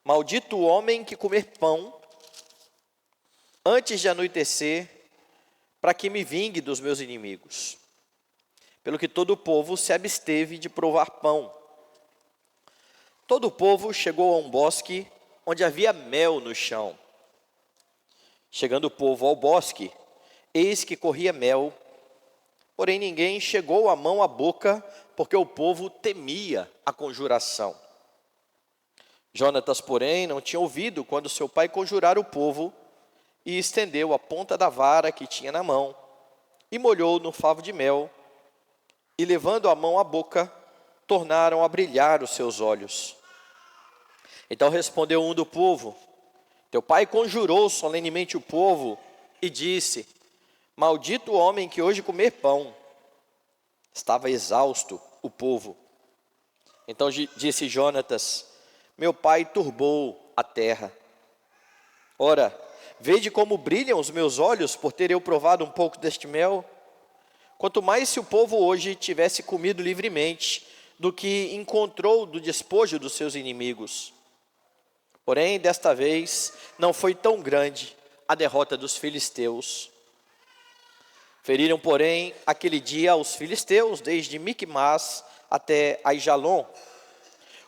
Maldito o homem que comer pão antes de anoitecer, para que me vingue dos meus inimigos. Pelo que todo o povo se absteve de provar pão. Todo o povo chegou a um bosque onde havia mel no chão. Chegando o povo ao bosque, eis que corria mel, porém ninguém chegou a mão à boca, porque o povo temia a conjuração. Jonatas, porém, não tinha ouvido quando seu pai conjurara o povo, e estendeu a ponta da vara que tinha na mão, e molhou no favo de mel, e levando a mão à boca, tornaram a brilhar os seus olhos. Então respondeu um do povo: teu pai conjurou solenemente o povo, e disse: maldito o homem que hoje comer pão. Estava exausto o povo. Então disse Jonatas: meu pai turbou a terra. Ora, vede como brilham os meus olhos por ter eu provado um pouco deste mel. Quanto mais se o povo hoje tivesse comido livremente do que encontrou do despojo dos seus inimigos. Porém, desta vez, não foi tão grande a derrota dos filisteus. Feriram, porém, aquele dia os filisteus, desde Micmas até Aijalon.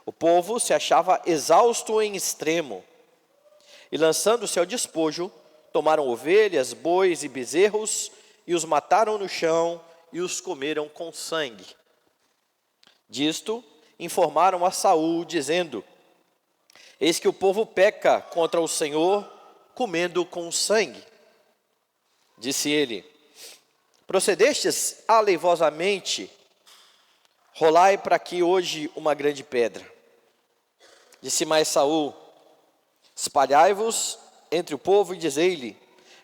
O povo se achava exausto em extremo. E lançando-se ao despojo, tomaram ovelhas, bois e bezerros, e os mataram no chão, e os comeram com sangue. Disto, informaram a Saul, dizendo: eis que o povo peca contra o Senhor, comendo com sangue. Disse ele: procedestes aleivosamente, rolai para aqui hoje uma grande pedra. Disse mais Saul: espalhai-vos entre o povo e dizei-lhe: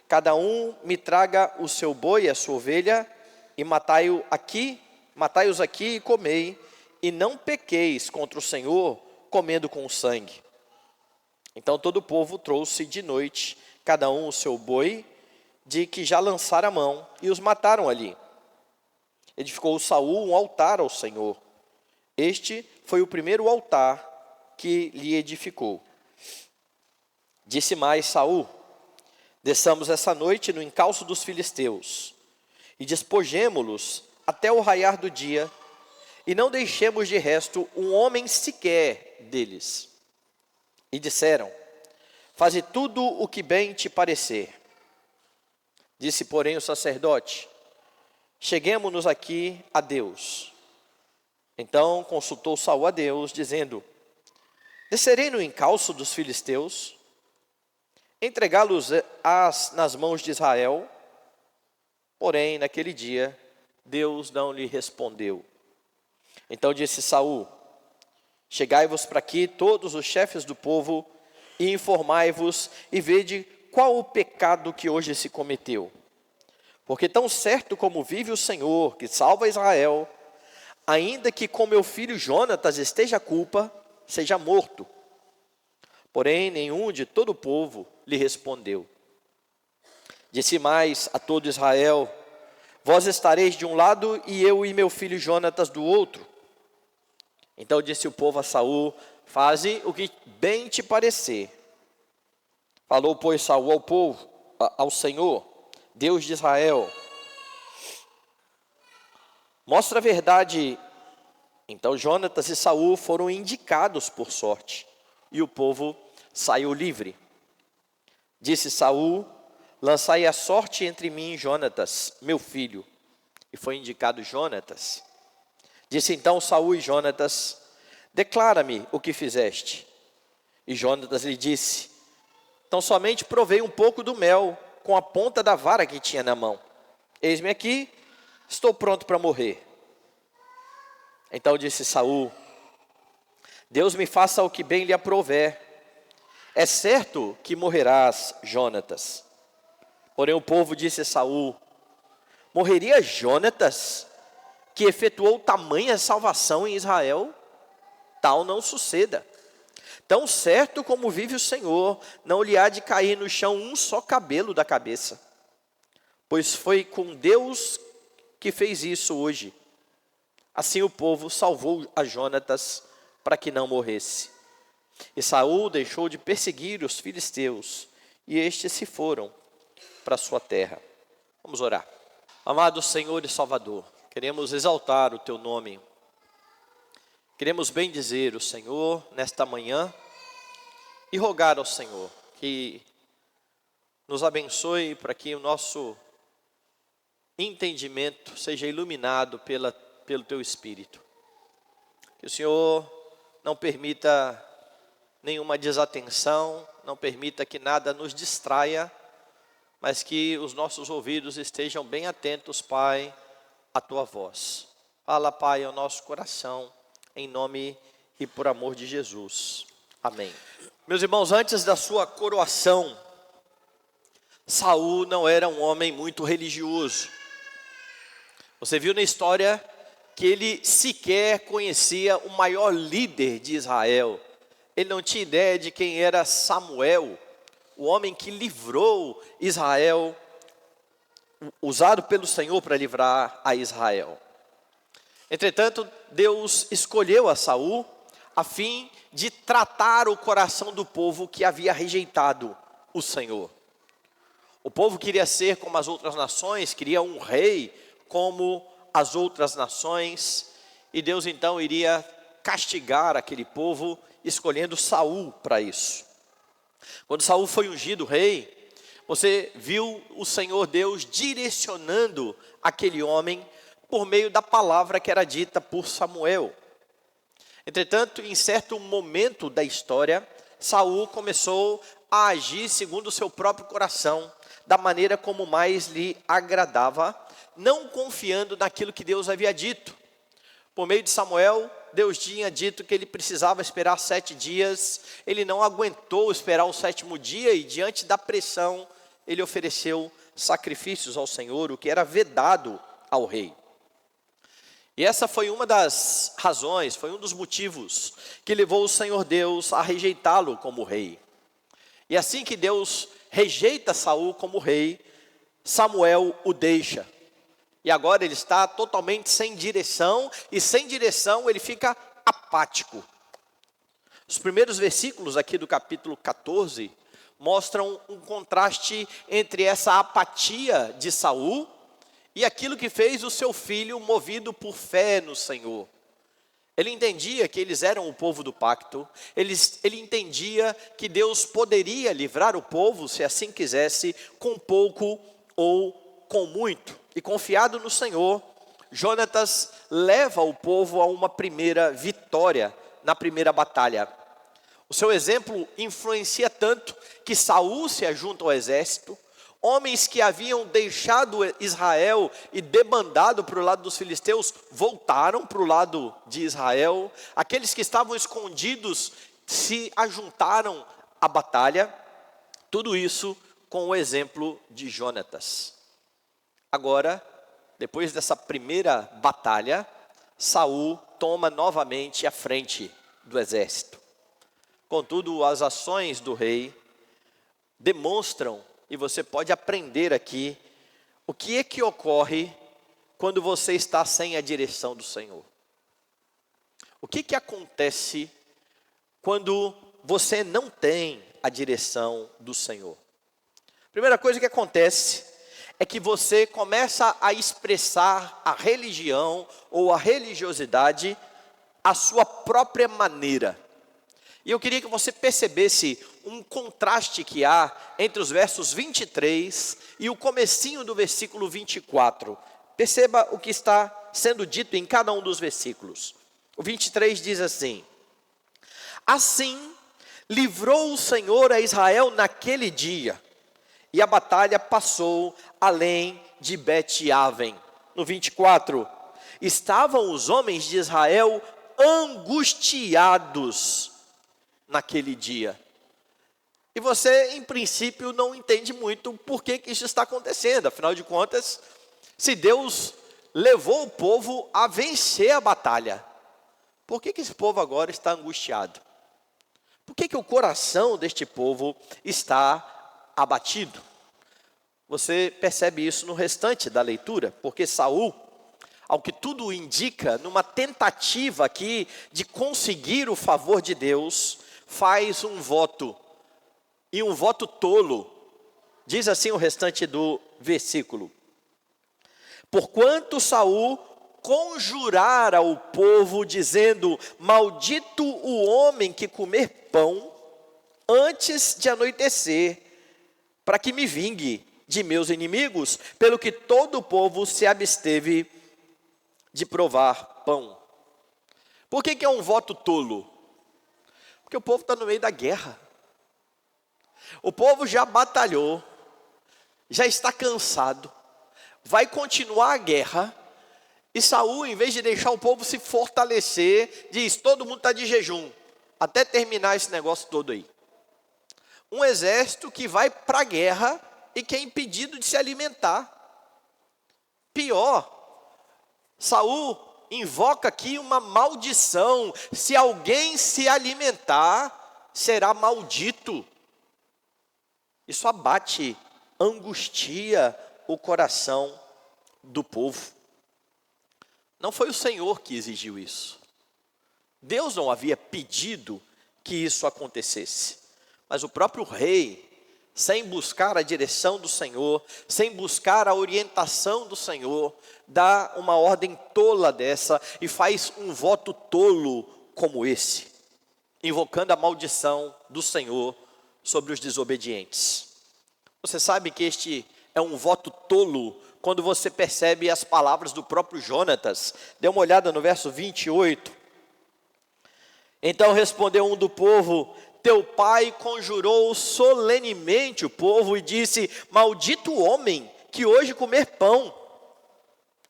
cada um me traga o seu boi e a sua ovelha, e matai-os aqui e comei, e não pequeis contra o Senhor, comendo com sangue. Então todo o povo trouxe de noite, cada um o seu boi, de que já lançara a mão, e os mataram ali. Edificou Saul um altar ao Senhor. Este foi o primeiro altar que lhe edificou. Disse mais Saul: desçamos essa noite no encalço dos filisteus, e despojemo-los até o raiar do dia, e não deixemos de resto um homem sequer deles. E disseram: faze tudo o que bem te parecer. Disse, porém, o sacerdote: cheguemo-nos aqui a Deus. Então consultou Saul a Deus, dizendo: descerei no encalço dos filisteus, entregá-los nas mãos de Israel? Porém, naquele dia, Deus não lhe respondeu. Então disse Saul: chegai-vos para aqui todos os chefes do povo, e informai-vos, e vede qual o pecado que hoje se cometeu. Porque tão certo como vive o Senhor, que salva Israel, ainda que com meu filho Jonatas esteja a culpa, seja morto. Porém, nenhum de todo o povo lhe respondeu. Disse mais a todo Israel: vós estareis de um lado, e eu e meu filho Jonatas do outro. Então disse o povo a Saul: faze o que bem te parecer. Falou, pois, Saul ao povo, ao Senhor, Deus de Israel: mostra a verdade. Então Jonatas e Saul foram indicados por sorte, e o povo saiu livre. Disse Saul: lançai a sorte entre mim e Jonatas, meu filho. E foi indicado Jonatas. Disse então Saul e Jonatas: declara-me o que fizeste. E Jonatas lhe disse: então somente provei um pouco do mel com a ponta da vara que tinha na mão. Eis-me aqui, estou pronto para morrer. Então disse Saul: Deus me faça o que bem lhe aprouver. É certo que morrerás, Jonatas. Porém o povo disse a Saul: morreria Jonatas, que efetuou tamanha salvação em Israel? Tal não suceda. Tão certo como vive o Senhor, não lhe há de cair no chão um só cabelo da cabeça. Pois foi com Deus que fez isso hoje. Assim o povo salvou a Jonatas para que não morresse. E Saul deixou de perseguir os filisteus, e estes se foram para sua terra. Vamos orar. Amado Senhor e Salvador, queremos exaltar o teu nome. Queremos bendizer o Senhor nesta manhã e rogar ao Senhor que nos abençoe para que o nosso entendimento seja iluminado pelo teu Espírito. Que o Senhor não permita nenhuma desatenção, não permita que nada nos distraia, mas que os nossos ouvidos estejam bem atentos, Pai, à tua voz. Fala, Pai, ao nosso coração, em nome e por amor de Jesus. Amém. Meus irmãos, antes da sua coroação, Saul não era um homem muito religioso. Você viu na história que ele sequer conhecia o maior líder de Israel. Ele não tinha ideia de quem era Samuel, o homem que livrou Israel, usado pelo Senhor para livrar a Israel. Entretanto, Deus escolheu a Saul a fim de tratar o coração do povo que havia rejeitado o Senhor. O povo queria ser como as outras nações, queria um rei como as outras nações, e Deus então iria castigar aquele povo, escolhendo Saul para isso. Quando Saul foi ungido rei, você viu o Senhor Deus direcionando aquele homem por meio da palavra que era dita por Samuel. Entretanto, em certo momento da história, Saul começou a agir segundo o seu próprio coração, da maneira como mais lhe agradava, não confiando naquilo que Deus havia dito. Por meio de Samuel, Deus tinha dito que ele precisava esperar 7 dias, ele não aguentou esperar o 7º dia e diante da pressão, ele ofereceu sacrifícios ao Senhor, o que era vedado ao rei. E essa foi uma das razões, foi um dos motivos que levou o Senhor Deus a rejeitá-lo como rei. E assim que Deus rejeita Saul como rei, Samuel o deixa. E agora ele está totalmente sem direção, e sem direção ele fica apático. Os primeiros versículos aqui do capítulo 14 mostram um contraste entre essa apatia de Saul e aquilo que fez o seu filho movido por fé no Senhor. Ele entendia que eles eram o povo do pacto, ele entendia que Deus poderia livrar o povo, se assim quisesse, com pouco ou com muito. E confiado no Senhor, Jonatas leva o povo a uma primeira vitória na primeira batalha. O seu exemplo influencia tanto que Saul se ajunta ao exército. Homens que haviam deixado Israel e debandado para o lado dos filisteus, voltaram para o lado de Israel. Aqueles que estavam escondidos se ajuntaram à batalha. Tudo isso com o exemplo de Jonatas. Agora, depois dessa primeira batalha, Saul toma novamente a frente do exército. Contudo, as ações do rei demonstram, e você pode aprender aqui, o que é que ocorre quando você está sem a direção do Senhor. O que acontece quando você não tem a direção do Senhor? Primeira coisa que acontece é que você começa a expressar a religião ou a religiosidade à sua própria maneira. E eu queria que você percebesse um contraste que há entre os versos 23 e o comecinho do versículo 24. Perceba o que está sendo dito em cada um dos versículos. O 23 diz assim: assim livrou o Senhor a Israel naquele dia, e a batalha passou além de Bet-Aven. No 24, estavam os homens de Israel angustiados naquele dia. E você, em princípio, não entende muito por que isso está acontecendo. Afinal de contas, se Deus levou o povo a vencer a batalha, por que esse povo agora está angustiado? Por que o coração deste povo está abatido? Você percebe isso no restante da leitura, porque Saul, ao que tudo indica, numa tentativa aqui de conseguir o favor de Deus, faz um voto, e um voto tolo. Diz assim o restante do versículo: porquanto Saul conjurara o povo, dizendo: maldito o homem que comer pão antes de anoitecer, para que me vingue de meus inimigos, pelo que todo o povo se absteve de provar pão. Por que é um voto tolo? Porque o povo está no meio da guerra. O povo já batalhou, já está cansado, vai continuar a guerra, e Saul, em vez de deixar o povo se fortalecer, diz: todo mundo está de jejum, até terminar esse negócio todo aí. Um exército que vai para a guerra e que é impedido de se alimentar. Pior, Saul invoca aqui uma maldição: se alguém se alimentar, será maldito. Isso abate, angustia o coração do povo. Não foi o Senhor que exigiu isso. Deus não havia pedido que isso acontecesse. Mas o próprio rei, sem buscar a direção do Senhor, sem buscar a orientação do Senhor, dá uma ordem tola dessa e faz um voto tolo como esse, invocando a maldição do Senhor sobre os desobedientes. Você sabe que este é um voto tolo quando você percebe as palavras do próprio Jonatas. Dê uma olhada no verso 28. Então respondeu um do povo: teu pai conjurou solenemente o povo e disse: maldito o homem que hoje comer pão.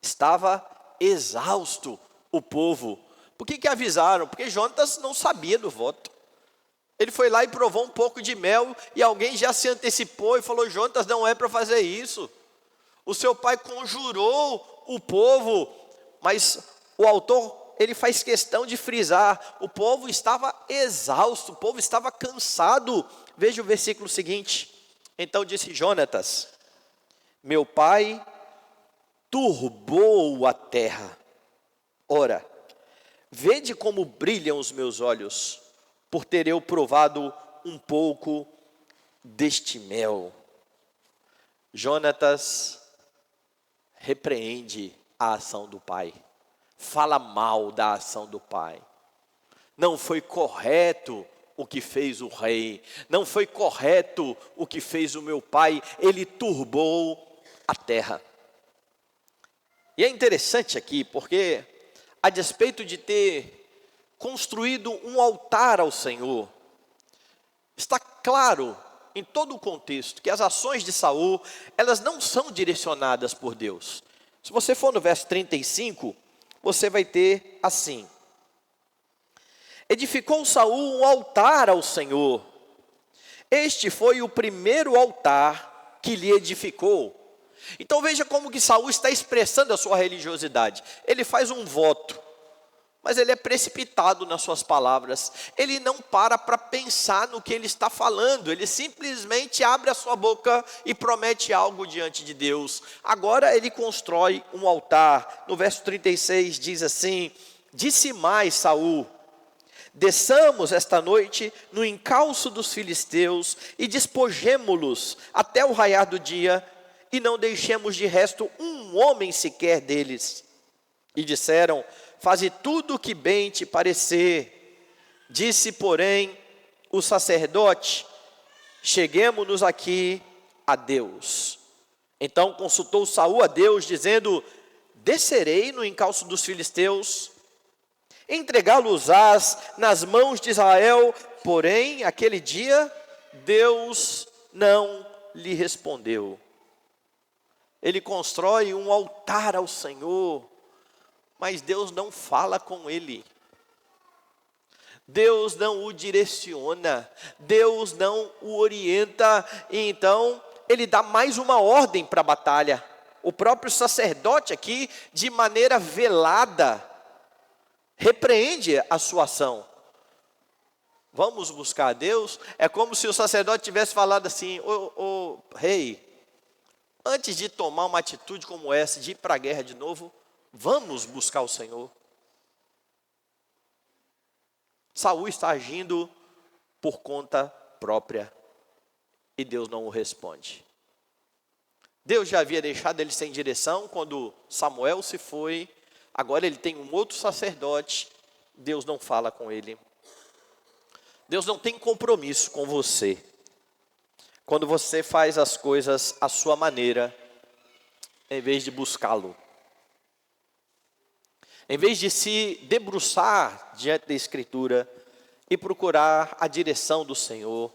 Estava exausto o povo. Por que avisaram? Porque Jonatas não sabia do voto. Ele foi lá e provou um pouco de mel, e alguém já se antecipou e falou: Jonatas, não é para fazer isso. O seu pai conjurou o povo, mas o autor, ele faz questão de frisar: o povo estava exausto, o povo estava cansado. Veja o versículo seguinte: então disse Jonatas: meu pai turbou a terra. Ora, vede como brilham os meus olhos, por ter eu provado um pouco deste mel. Jonatas repreende a ação do pai, fala mal da ação do pai. Não foi correto o que fez o rei, não foi correto o que fez o meu pai, ele turbou a terra. E é interessante aqui, porque a despeito de ter construído um altar ao Senhor, está claro em todo o contexto que as ações de Saul, elas não são direcionadas por Deus. Se você for no verso 35, você vai ter assim: edificou Saul um altar ao Senhor. Este foi o primeiro altar que lhe edificou. Então veja como que Saul está expressando a sua religiosidade. Ele faz um voto, mas ele é precipitado nas suas palavras. Ele não para pensar no que ele está falando. Ele simplesmente abre a sua boca e promete algo diante de Deus. Agora ele constrói um altar. No verso 36 diz assim: disse mais Saul: desçamos esta noite no encalço dos filisteus e despojemo-los até o raiar do dia, e não deixemos de resto um homem sequer deles. E disseram: faze tudo o que bem te parecer. Disse, porém, o sacerdote: cheguemo-nos aqui a Deus. Então consultou Saul a Deus, dizendo: descerei no encalço dos filisteus, entregá-los-ás nas mãos de Israel. Porém, aquele dia, Deus não lhe respondeu. Ele constrói um altar ao Senhor, mas Deus não fala com ele. Deus não o direciona, Deus não o orienta, e então ele dá mais uma ordem para a batalha. O próprio sacerdote aqui, de maneira velada, repreende a sua ação. Vamos buscar a Deus? É como se o sacerdote tivesse falado assim: ô rei, antes de tomar uma atitude como essa, de ir para a guerra de novo, vamos buscar o Senhor. Saul está agindo por conta própria e Deus não o responde. Deus já havia deixado ele sem direção quando Samuel se foi, agora ele tem um outro sacerdote, Deus não fala com ele. Deus não tem compromisso com você. Quando você faz as coisas à sua maneira, em vez de buscá-lo. Em vez de se debruçar diante da Escritura e procurar a direção do Senhor,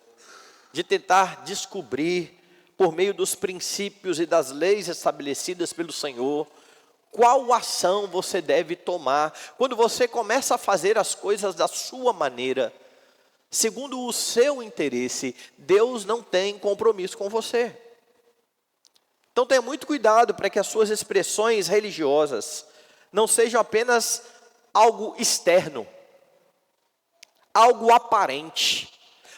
de tentar descobrir, por meio dos princípios e das leis estabelecidas pelo Senhor, qual ação você deve tomar. Quando você começa a fazer as coisas da sua maneira, segundo o seu interesse, Deus não tem compromisso com você. Então tenha muito cuidado para que as suas expressões religiosas não sejam apenas algo externo, algo aparente.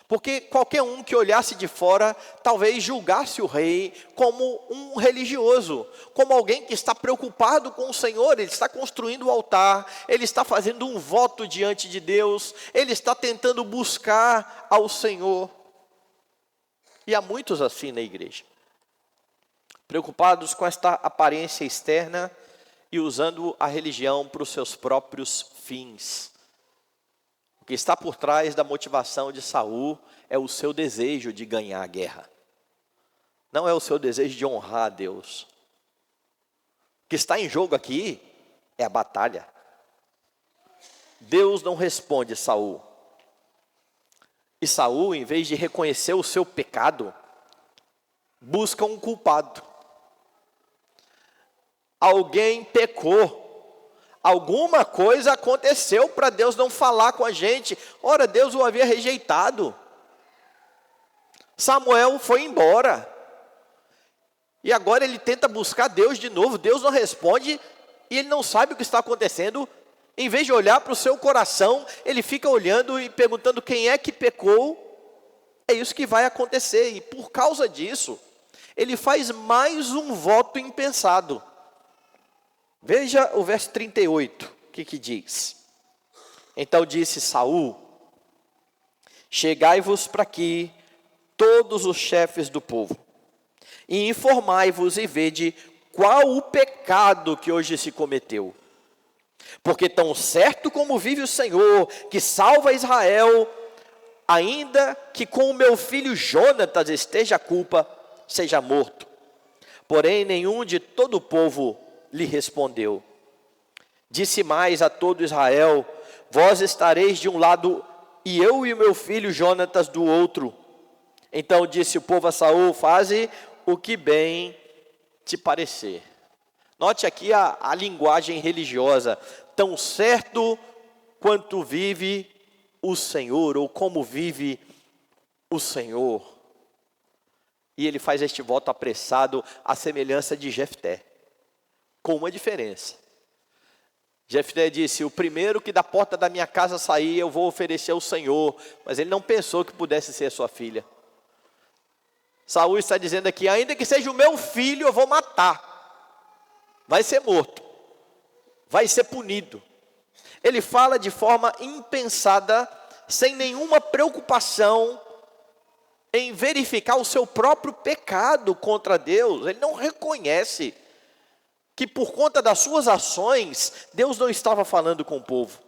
Porque qualquer um que olhasse de fora, talvez julgasse o rei como um religioso, como alguém que está preocupado com o Senhor, ele está construindo o altar, ele está fazendo um voto diante de Deus, ele está tentando buscar ao Senhor. E há muitos assim na igreja, preocupados com esta aparência externa e usando a religião para os seus próprios fins. O que está por trás da motivação de Saul é o seu desejo de ganhar a guerra. Não é o seu desejo de honrar a Deus. O que está em jogo aqui é a batalha. Deus não responde a Saul. E Saul, em vez de reconhecer o seu pecado, busca um culpado. Alguém pecou. Alguma coisa aconteceu para Deus não falar com a gente. Ora, Deus o havia rejeitado. Samuel foi embora. E agora ele tenta buscar Deus de novo. Deus não responde e ele não sabe o que está acontecendo. Em vez de olhar para o seu coração, ele fica olhando e perguntando quem é que pecou. É isso que vai acontecer. E por causa disso, ele faz mais um voto impensado. Veja o verso 38, o que diz? Então disse Saul: chegai-vos para aqui, todos os chefes do povo, e informai-vos e vede qual o pecado que hoje se cometeu. Porque tão certo como vive o Senhor, que salva Israel, ainda que com o meu filho Jonatas esteja a culpa, seja morto. Porém, nenhum de todo o povo lhe respondeu. Disse mais a todo Israel: vós estareis de um lado, e eu e o meu filho Jonatas do outro. Então disse o povo a Saul: faze o que bem te parecer. Note aqui a linguagem religiosa. Tão certo quanto vive o Senhor, ou como vive o Senhor. E ele faz este voto apressado, à semelhança de Jefté, com uma diferença. Jefté disse: o primeiro que da porta da minha casa sair, eu vou oferecer ao Senhor. Mas ele não pensou que pudesse ser sua filha. Saul está dizendo aqui: ainda que seja o meu filho, eu vou matar. Vai ser morto. Vai ser punido. Ele fala de forma impensada, sem nenhuma preocupação em verificar o seu próprio pecado contra Deus. Ele não reconhece que por conta das suas ações, Deus não estava falando com o povo.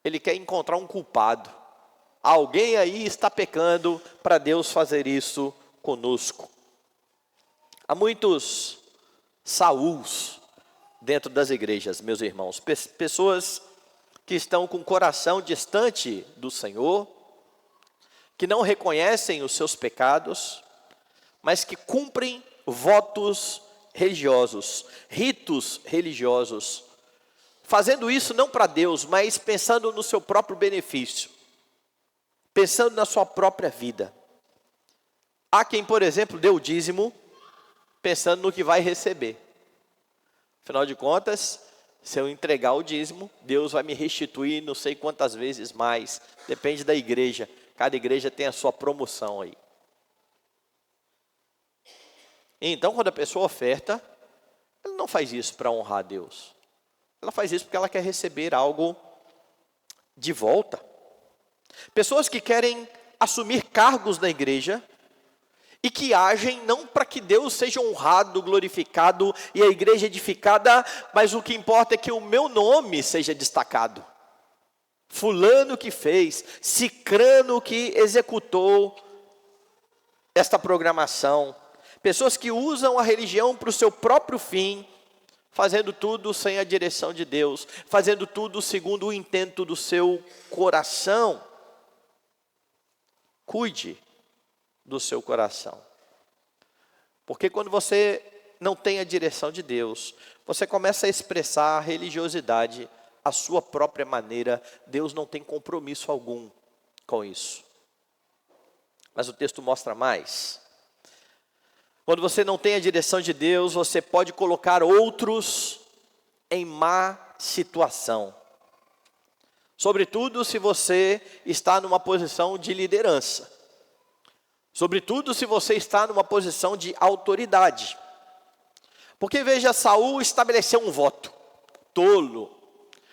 Ele quer encontrar um culpado. Alguém aí está pecando para Deus fazer isso conosco. Há muitos Sauls dentro das igrejas, meus irmãos. Pessoas que estão com o coração distante do Senhor, que não reconhecem os seus pecados, mas que cumprem votos religiosos, ritos religiosos, fazendo isso não para Deus, mas pensando no seu próprio benefício, pensando na sua própria vida. Há quem, por exemplo, dê o dízimo pensando no que vai receber. Afinal de contas, se eu entregar o dízimo, Deus vai me restituir não sei quantas vezes mais. Depende da igreja. Cada igreja tem a sua promoção aí. Então, quando a pessoa oferta, ela não faz isso para honrar a Deus. Ela faz isso porque ela quer receber algo de volta. Pessoas que querem assumir cargos na igreja e que agem não para que Deus seja honrado, glorificado e a igreja edificada, mas o que importa é que o meu nome seja destacado. Fulano que fez, cicrano que executou esta programação. Pessoas que usam a religião para o seu próprio fim, fazendo tudo sem a direção de Deus, fazendo tudo segundo o intento do seu coração. Cuide do seu coração. Porque quando você não tem a direção de Deus, você começa a expressar a religiosidade à sua própria maneira. Deus não tem compromisso algum com isso. Mas o texto mostra mais. Quando você não tem a direção de Deus, você pode colocar outros em má situação. Sobretudo se você está numa posição de liderança. Sobretudo se você está numa posição de autoridade. Porque veja, Saul estabeleceu um voto tolo.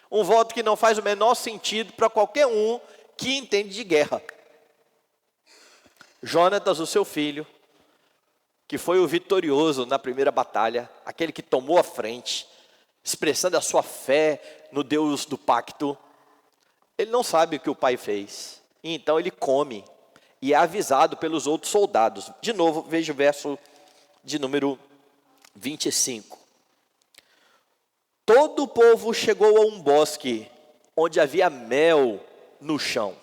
Um voto que não faz o menor sentido para qualquer um que entende de guerra. Jonatas, o seu filho, que foi o vitorioso na primeira batalha, aquele que tomou a frente, expressando a sua fé no Deus do pacto, ele não sabe o que o pai fez, e então ele come, e é avisado pelos outros soldados. De novo, veja o verso de número 25. Todo o povo chegou a um bosque, onde havia mel no chão.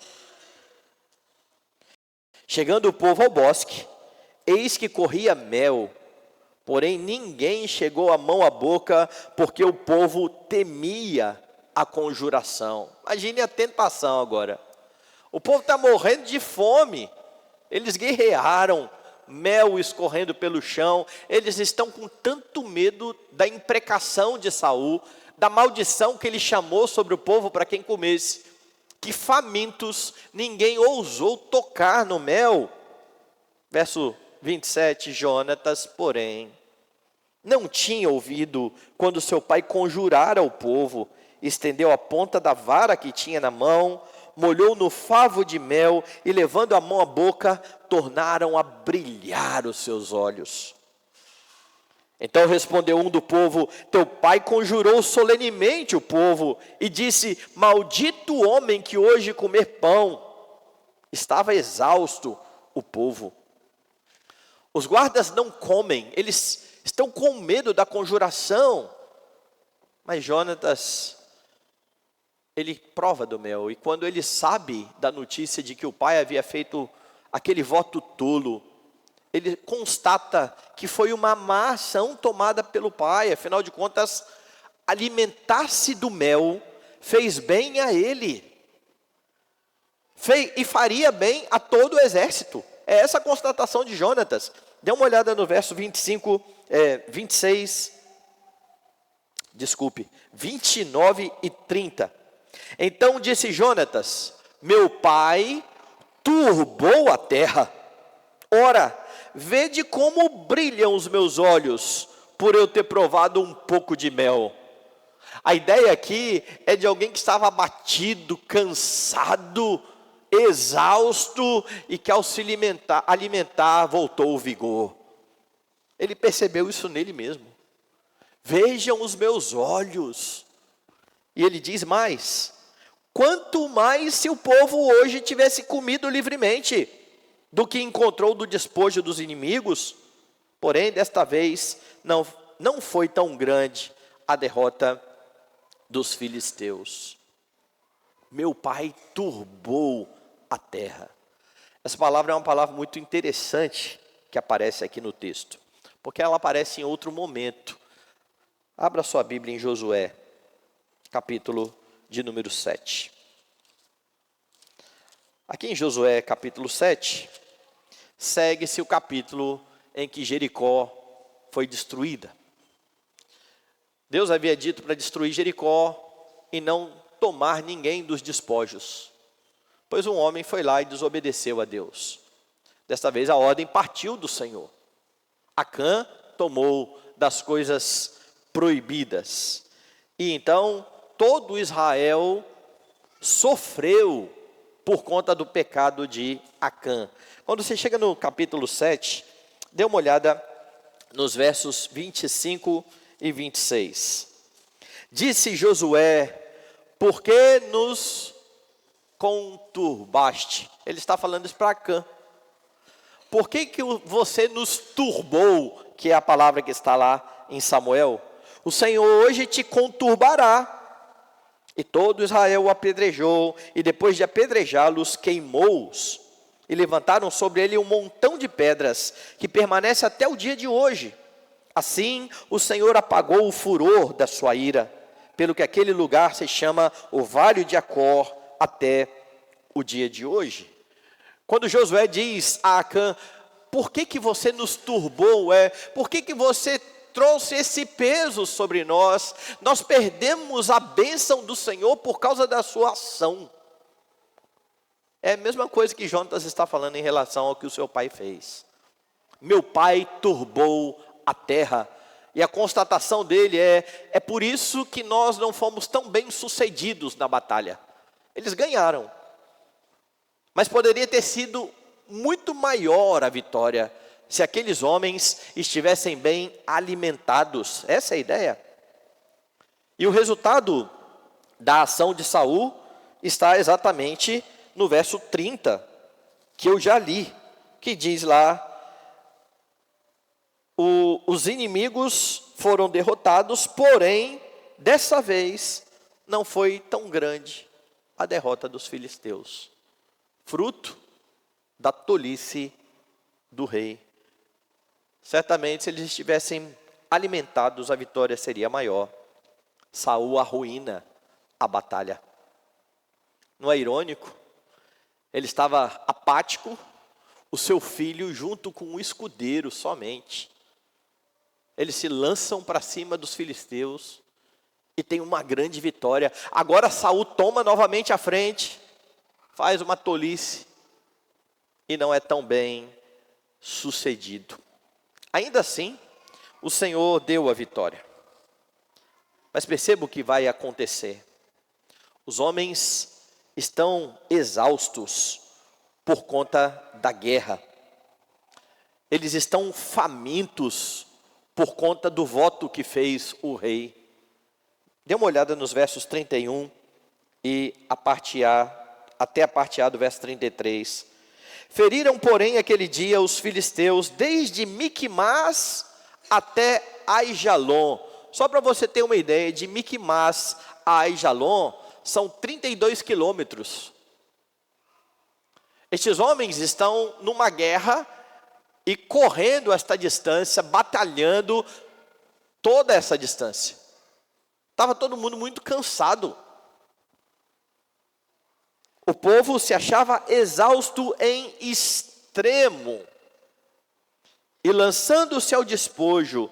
Chegando o povo ao bosque, eis que corria mel, porém ninguém chegou a mão à boca, porque o povo temia a conjuração. Imagine a tentação agora. O povo está morrendo de fome, eles guerrearam, mel escorrendo pelo chão, eles estão com tanto medo da imprecação de Saul, da maldição que ele chamou sobre o povo para quem comesse, que famintos, ninguém ousou tocar no mel. Verso 27, Jonatas, porém, não tinha ouvido quando seu pai conjurara o povo, estendeu a ponta da vara que tinha na mão, molhou no favo de mel e levando a mão à boca, tornaram a brilhar os seus olhos. Então respondeu um do povo: teu pai conjurou solenemente o povo e disse: maldito o homem que hoje comer pão. Estava exausto o povo. Os guardas não comem, eles estão com medo da conjuração. Mas Jonatas, ele prova do mel, e quando ele sabe da notícia de que o pai havia feito aquele voto tolo, ele constata que foi uma má ação tomada pelo pai. Afinal de contas, alimentar-se do mel fez bem a ele, e faria bem a todo o exército. É essa a constatação de Jonatas. Dê uma olhada no verso 29 e 30. Então disse Jonatas: meu pai turbou a terra. Ora, vede como brilham os meus olhos, por eu ter provado um pouco de mel. A ideia aqui é de alguém que estava abatido, cansado, exausto, e que ao se alimentar voltou o vigor. Ele percebeu isso nele mesmo. Vejam os meus olhos. E ele diz mais: quanto mais se o povo hoje tivesse comido livremente do que encontrou do despojo dos inimigos. Porém, desta vez, não foi tão grande a derrota dos filisteus. Meu pai turbou a terra. Essa palavra é uma palavra muito interessante que aparece aqui no texto, porque ela aparece em outro momento. Abra sua Bíblia em Josué, capítulo de número 7. Aqui em Josué, capítulo 7, segue-se o capítulo em que Jericó foi destruída. Deus havia dito para destruir Jericó e não tomar ninguém dos despojos, pois um homem foi lá e desobedeceu a Deus. Desta vez a ordem partiu do Senhor. Acã tomou das coisas proibidas, e então todo Israel sofreu por conta do pecado de Acã. Quando você chega no capítulo 7, dê uma olhada nos versos 25 e 26. Disse Josué: por que nos conturbaste? Ele está falando isso para Acã. Por que você nos turbou, que é a palavra que está lá em Samuel? O Senhor hoje te conturbará. E todo Israel o apedrejou, e depois de apedrejá-los, queimou-os. E levantaram sobre ele um montão de pedras, que permanece até o dia de hoje. Assim, o Senhor apagou o furor da sua ira, pelo que aquele lugar se chama o Vale de Acor, até o dia de hoje. Quando Josué diz a Acã: por que você nos turbou? Por que você trouxe esse peso sobre nós? Nós perdemos a bênção do Senhor por causa da sua ação. É a mesma coisa que Jonatas está falando em relação ao que o seu pai fez. Meu pai turbou a terra. E a constatação dele é por isso que nós não fomos tão bem sucedidos na batalha. Eles ganharam, mas poderia ter sido muito maior a vitória se aqueles homens estivessem bem alimentados. Essa é a ideia. E o resultado da ação de Saul está exatamente no verso 30, que eu já li, que diz lá: os inimigos foram derrotados, porém, dessa vez, não foi tão grande a derrota dos filisteus, fruto da tolice do rei. Certamente, se eles estivessem alimentados, a vitória seria maior. Saul arruína a batalha. Não é irônico? Ele estava apático, o seu filho junto com um escudeiro somente. Eles se lançam para cima dos filisteus e tem uma grande vitória. Agora Saul toma novamente a frente, faz uma tolice e não é tão bem sucedido. Ainda assim, o Senhor deu a vitória. Mas perceba o que vai acontecer. Os homens estão exaustos por conta da guerra. Eles estão famintos por conta do voto que fez o rei. Dê uma olhada nos versos 31 e até a parte A do verso 33. Feriram, porém, aquele dia os filisteus, desde Miquimás até Aijalon. Só para você ter uma ideia, de Miquimás a Aijalon são 32 quilômetros. Estes homens estão numa guerra e correndo esta distância, batalhando toda essa distância. Estava todo mundo muito cansado. O povo se achava exausto em extremo. E lançando-se ao despojo,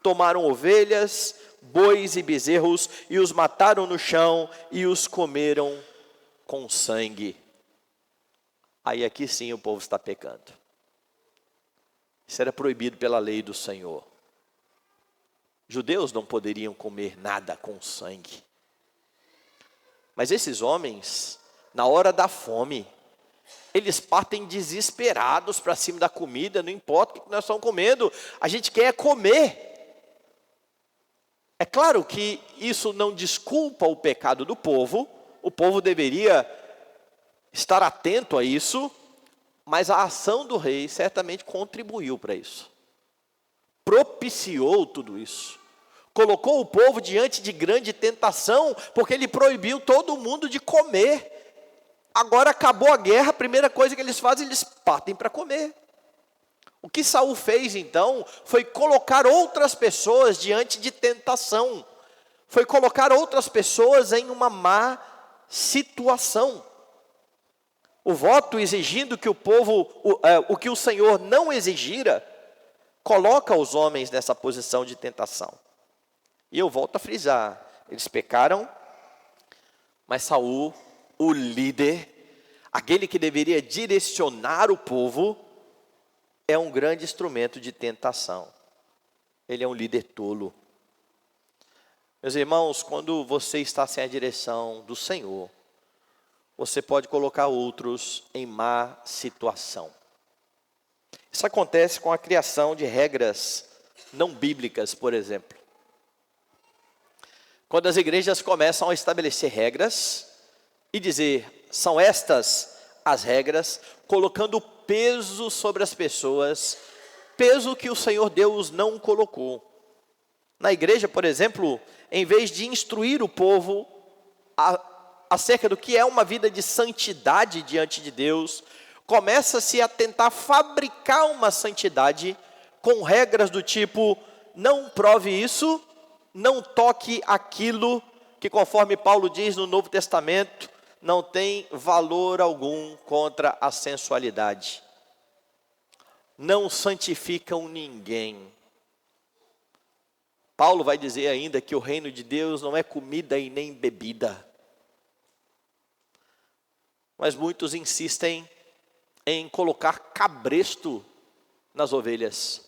tomaram ovelhas, bois e bezerros, e os mataram no chão, e os comeram com sangue. Aí aqui sim o povo está pecando. Isso era proibido pela lei do Senhor. Judeus não poderiam comer nada com sangue. Mas esses homens, na hora da fome, eles partem desesperados para cima da comida. Não importa o que nós estamos comendo, a gente quer comer. É claro que isso não desculpa o pecado do povo. O povo deveria estar atento a isso, mas a ação do rei certamente contribuiu para isso. Propiciou tudo isso. Colocou o povo diante de grande tentação, porque ele proibiu todo mundo de comer. Agora acabou a guerra, a primeira coisa que eles fazem, eles partem para comer. O que Saul fez então, foi colocar outras pessoas diante de tentação. Foi colocar outras pessoas em uma má situação. O voto exigindo que o povo, o que o Senhor não exigira, coloca os homens nessa posição de tentação. E eu volto a frisar, eles pecaram, mas Saul, o líder, aquele que deveria direcionar o povo, é um grande instrumento de tentação. Ele é um líder tolo. Meus irmãos, quando você está sem a direção do Senhor, você pode colocar outros em má situação. Isso acontece com a criação de regras não bíblicas, por exemplo. Quando as igrejas começam a estabelecer regras e dizer, são estas as regras, colocando peso sobre as pessoas, peso que o Senhor Deus não colocou. Na igreja, por exemplo, em vez de instruir o povo acerca do que é uma vida de santidade diante de Deus, começa-se a tentar fabricar uma santidade com regras do tipo, não prove isso, não toque aquilo que, conforme Paulo diz no Novo Testamento, não tem valor algum contra a sensualidade. Não santificam ninguém. Paulo vai dizer ainda que o reino de Deus não é comida e nem bebida. Mas muitos insistem em colocar cabresto nas ovelhas,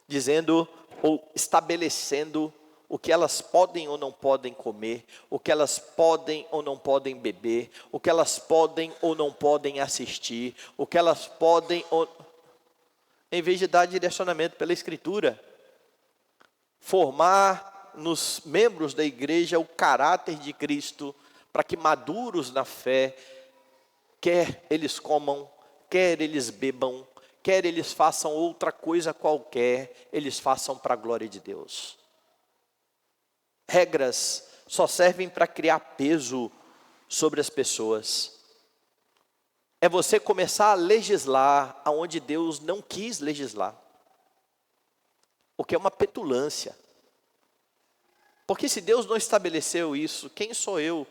dizendo ou estabelecendo o que elas podem ou não podem comer, o que elas podem ou não podem beber, o que elas podem ou não podem assistir, o que elas podem ou... Em vez de dar direcionamento pela Escritura, formar nos membros da igreja o caráter de Cristo, para que maduros na fé, quer eles comam, quer eles bebam, quer eles façam outra coisa qualquer, eles façam para a glória de Deus. Regras só servem para criar peso sobre as pessoas. É você começar a legislar aonde Deus não quis legislar. O que é uma petulância. Porque se Deus não estabeleceu isso, quem sou eu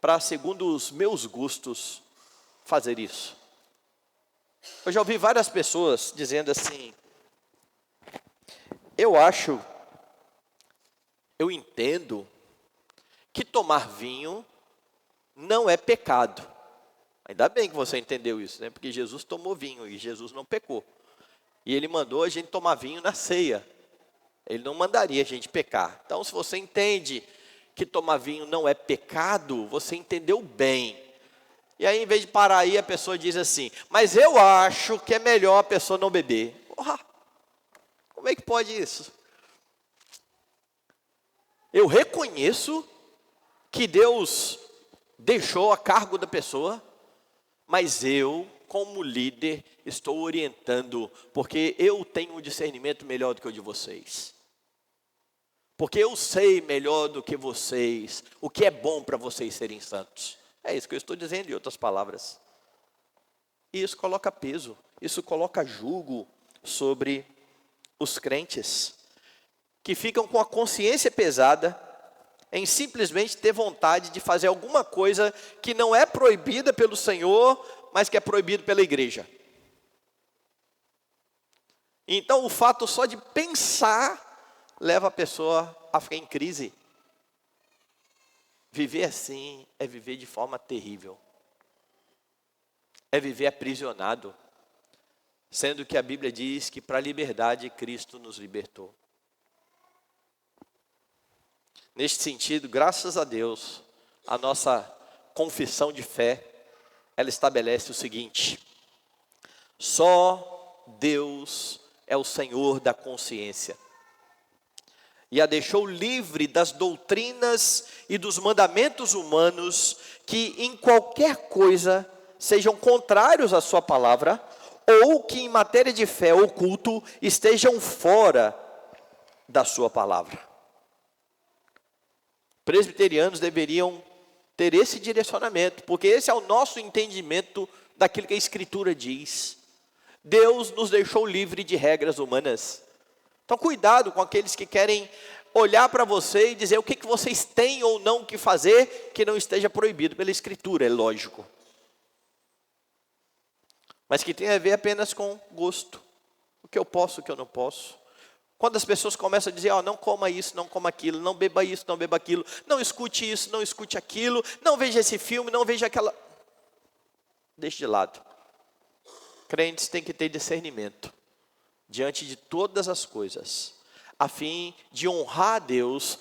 para, segundo os meus gostos, fazer isso? Eu já ouvi várias pessoas dizendo assim, eu entendo que tomar vinho não é pecado. Ainda bem que você entendeu isso, né? Porque Jesus tomou vinho e Jesus não pecou. E Ele mandou a gente tomar vinho na ceia. Ele não mandaria a gente pecar. Então, se você entende que tomar vinho não é pecado, você entendeu bem. E aí, em vez de parar aí, a pessoa diz assim, mas eu acho que é melhor a pessoa não beber. Porra, como é que pode isso? Eu reconheço que Deus deixou a cargo da pessoa, mas eu, como líder, estou orientando, porque eu tenho um discernimento melhor do que o de vocês. Porque eu sei melhor do que vocês o que é bom para vocês serem santos. É isso que eu estou dizendo em outras palavras. E isso coloca peso, isso coloca jugo sobre os crentes, que ficam com a consciência pesada em simplesmente ter vontade de fazer alguma coisa que não é proibida pelo Senhor, mas que é proibido pela igreja. Então o fato só de pensar leva a pessoa a ficar em crise. Viver assim é viver de forma terrível. É viver aprisionado, sendo que a Bíblia diz que para a liberdade Cristo nos libertou. Neste sentido, graças a Deus, a nossa confissão de fé, ela estabelece o seguinte: só Deus é o Senhor da consciência. E a deixou livre das doutrinas e dos mandamentos humanos que em qualquer coisa sejam contrários à sua palavra, ou que em matéria de fé ou culto estejam fora da sua palavra. Presbiterianos deveriam ter esse direcionamento, porque esse é o nosso entendimento daquilo que a Escritura diz. Deus nos deixou livre de regras humanas. Então cuidado com aqueles que querem olhar para você e dizer o que vocês têm ou não que fazer, que não esteja proibido pela Escritura, é lógico. Mas que tem a ver apenas com gosto. O que eu posso, o que eu não posso. Quando as pessoas começam a dizer, não coma isso, não coma aquilo, não beba isso, não beba aquilo, não escute isso, não escute aquilo, não veja esse filme, não veja aquela... Deixe de lado. Crentes têm que ter discernimento diante de todas as coisas, a fim de honrar a Deus,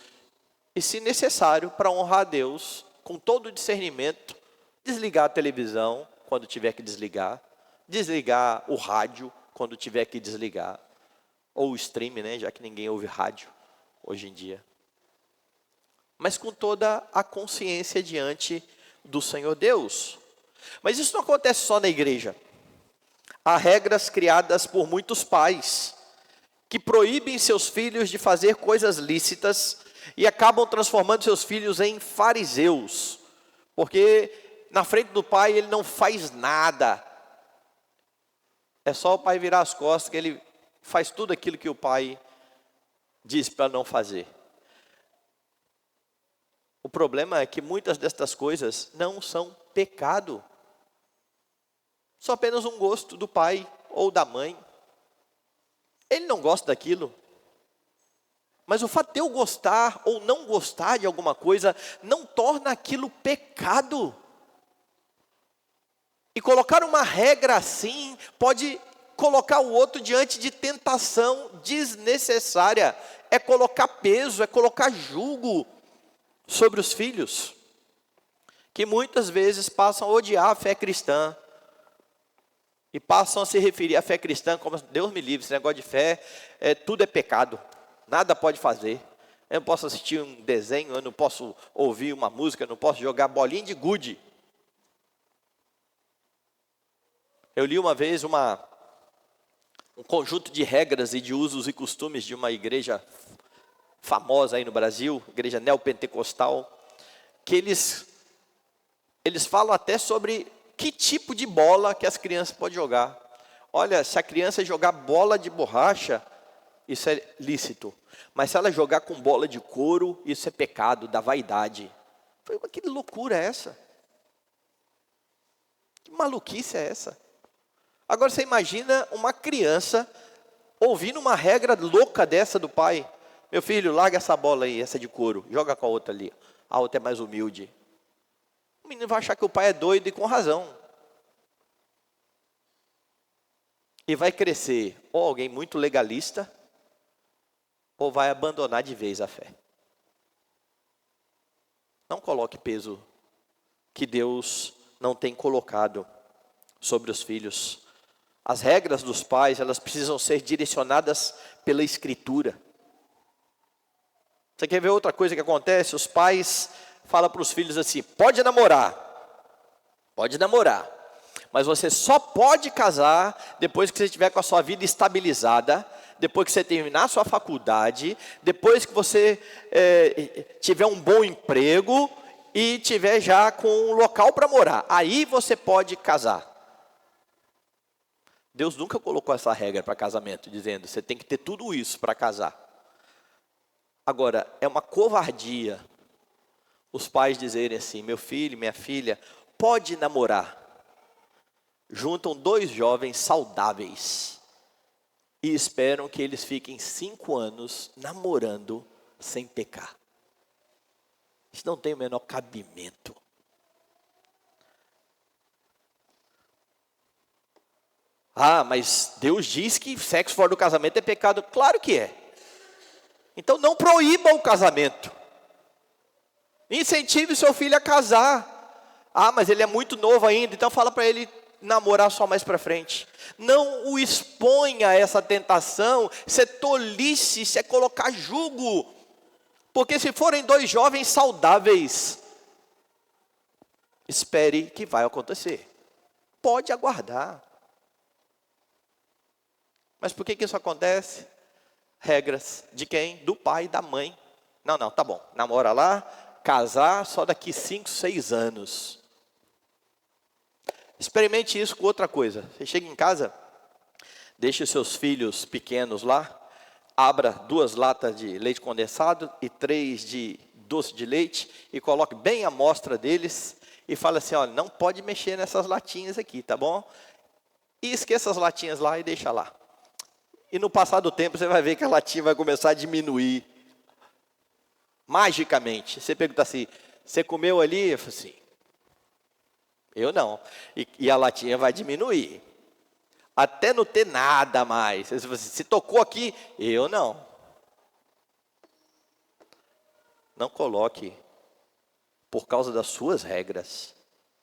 e se necessário, para honrar a Deus, com todo o discernimento, Desligar a televisão quando tiver que desligar. Desligar o rádio quando tiver que desligar. Ou o stream, né? Já que ninguém ouve rádio hoje em dia. Mas com toda a consciência diante do Senhor Deus. Mas isso não acontece só na igreja. Há regras criadas por muitos pais que proíbem seus filhos de fazer coisas lícitas e acabam transformando seus filhos em fariseus. Porque na frente do pai ele não faz nada. É só o pai virar as costas que ele faz tudo aquilo que o pai diz para não fazer. O problema é que muitas destas coisas não são pecado. São apenas um gosto do pai ou da mãe. Ele não gosta daquilo. Mas o fato de eu gostar ou não gostar de alguma coisa não torna aquilo pecado. E colocar uma regra assim pode colocar o outro diante de tentação desnecessária. É colocar peso, é colocar jugo sobre os filhos, que muitas vezes passam a odiar a fé cristã, e passam a se referir à fé cristã como, Deus me livre, esse negócio de fé, tudo é pecado, nada pode fazer, eu não posso assistir um desenho, eu não posso ouvir uma música, eu não posso jogar bolinha de gude. Eu li uma vez um conjunto de regras e de usos e costumes de uma igreja famosa aí no Brasil, igreja neopentecostal, que eles falam até sobre que tipo de bola que as crianças podem jogar. Olha, se a criança jogar bola de borracha, isso é lícito. Mas se ela jogar com bola de couro, isso é pecado, da vaidade. Falei, mas que loucura é essa? Que maluquice é essa? Agora você imagina uma criança ouvindo uma regra louca dessa do pai. Meu filho, larga essa bola aí, essa de couro, joga com a outra ali. A outra é mais humilde. O menino vai achar que o pai é doido e com razão. E vai crescer ou alguém muito legalista, ou vai abandonar de vez a fé. Não coloque peso que Deus não tem colocado sobre os filhos. As regras dos pais, elas precisam ser direcionadas pela Escritura. Você quer ver outra coisa que acontece? Os pais falam para os filhos assim, pode namorar, mas você só pode casar depois que você estiver com a sua vida estabilizada, depois que você terminar a sua faculdade, depois que você tiver um bom emprego e tiver já com um local para morar. Aí você pode casar. Deus nunca colocou essa regra para casamento, dizendo, você tem que ter tudo isso para casar. Agora, é uma covardia os pais dizerem assim, meu filho, minha filha, pode namorar. Juntam dois jovens saudáveis e esperam que eles fiquem 5 anos namorando sem pecar. Isso não tem o menor cabimento. Ah, mas Deus diz que sexo fora do casamento é pecado. Claro que é. Então não proíba o casamento. Incentive seu filho a casar. Ah, mas ele é muito novo ainda, então fala para ele namorar só mais para frente. Não o exponha a essa tentação, isso é tolice, isso é colocar jugo. Porque se forem dois jovens saudáveis, espere que vai acontecer. Pode aguardar. Mas por que isso acontece? Regras de quem? Do pai e da mãe. Não, tá bom. Namora lá, casar só daqui 5, 6 anos. Experimente isso com outra coisa. Você chega em casa, deixe os seus filhos pequenos lá, abra 2 latas de leite condensado e 3 de doce de leite e coloque bem a amostra deles e fala assim, olha, não pode mexer nessas latinhas aqui, tá bom? E esqueça as latinhas lá e deixa lá. E no passar do tempo você vai ver que a latinha vai começar a diminuir. Magicamente. Você pergunta assim, você comeu ali? Eu falo assim, eu não. E a latinha vai diminuir. Até não ter nada mais. Se tocou aqui, eu não. Não coloque, por causa das suas regras,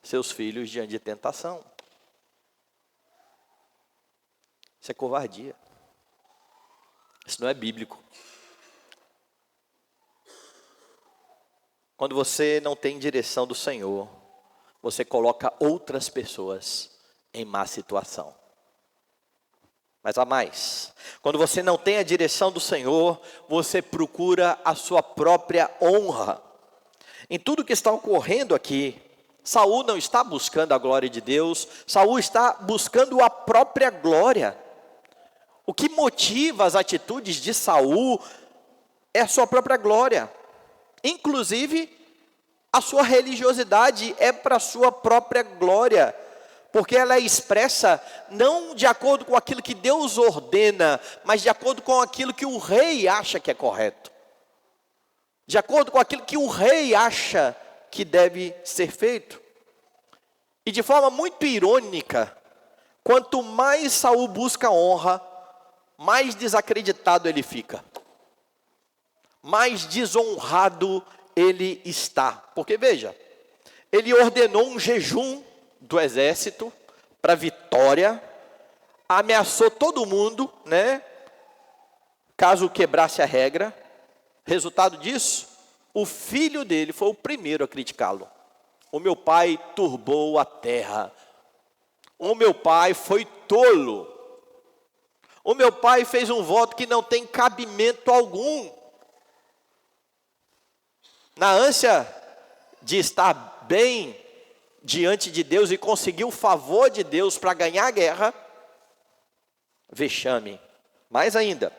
seus filhos diante de tentação. Isso é covardia. Isso não é bíblico. Quando você não tem direção do Senhor, você coloca outras pessoas em má situação. Mas há mais. Quando você não tem a direção do Senhor, você procura a sua própria honra. Em tudo que está ocorrendo aqui, Saul não está buscando a glória de Deus, Saul está buscando a própria glória. O que motiva as atitudes de Saul é a sua própria glória. Inclusive, a sua religiosidade é para a sua própria glória. Porque ela é expressa não de acordo com aquilo que Deus ordena, mas de acordo com aquilo que o rei acha que é correto. De acordo com aquilo que o rei acha que deve ser feito. E de forma muito irônica, quanto mais Saul busca honra, mais desacreditado ele fica. Mais desonrado ele está. Porque veja, ele ordenou um jejum do exército para vitória, ameaçou todo mundo, né? Caso quebrasse a regra. Resultado disso, o filho dele foi o primeiro a criticá-lo. O meu pai turbou a terra. O meu pai foi tolo. O meu pai fez um voto que não tem cabimento algum. Na ânsia de estar bem diante de Deus e conseguir o favor de Deus para ganhar a guerra, vexame. Mais ainda,